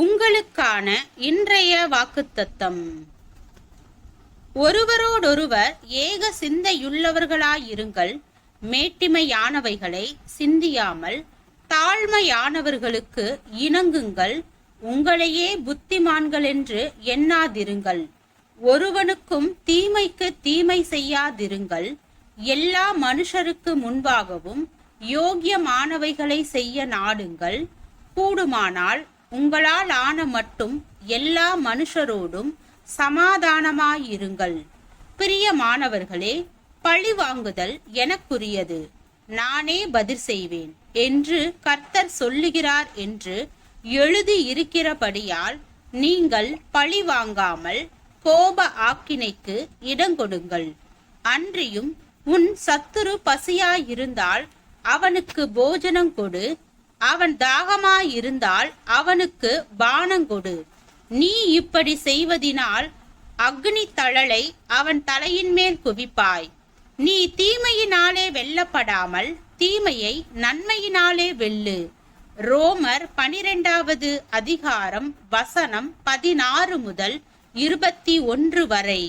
உங்களுக்கான இன்றைய வாக்குத்தத்தம். ஒருவரோடொருவர் ஏக சிந்தையுள்ளவர்களாயிருங்கள். மேட்டிமையானவைகளை சிந்தியாமல் தாழ்மையானவர்களுக்கு இணங்குங்கள். உங்களையே புத்திமான்கள் என்று எண்ணாதிருங்கள். ஒருவனுக்கும் தீமைக்கு தீமை செய்யாதிருங்கள். எல்லா மனுஷருக்கு முன்பாகவும் யோக்கியமானவைகளை செய்ய நாடுங்கள். கூடுமானால் உங்களால் ஆன மட்டும் எல்லா மனுஷரோடும் சமாதானமாயிருங்கள். பிரியமானவர்களே, பழி வாங்குதல் எனக்குரியது, நானே பதில் செய்வேன் என்று கர்த்தர் சொல்லுகிறார் என்று எழுதி இருக்கிறபடியால் நீங்கள் பழி வாங்காமல் கோப ஆக்கினைக்கு இடங்கொடுங்கள். அன்றியும் உன் சத்துரு பசியாயிருந்தால் அவனுக்கு போஜனம் கொடு. அவன் தாகமாயிருந்தால் அவனுக்கு பானங்கொடு. நீ இப்படி செய்வதினால் அக்னி தழலை அவன் தலையின் மேல் குவிப்பாய். நீ தீமையினாலே வெல்லப்படாமல் தீமையை நன்மையினாலே வெல்லு. ரோமர் 12வது அதிகாரம் வசனம் 16 முதல் 21 வரை.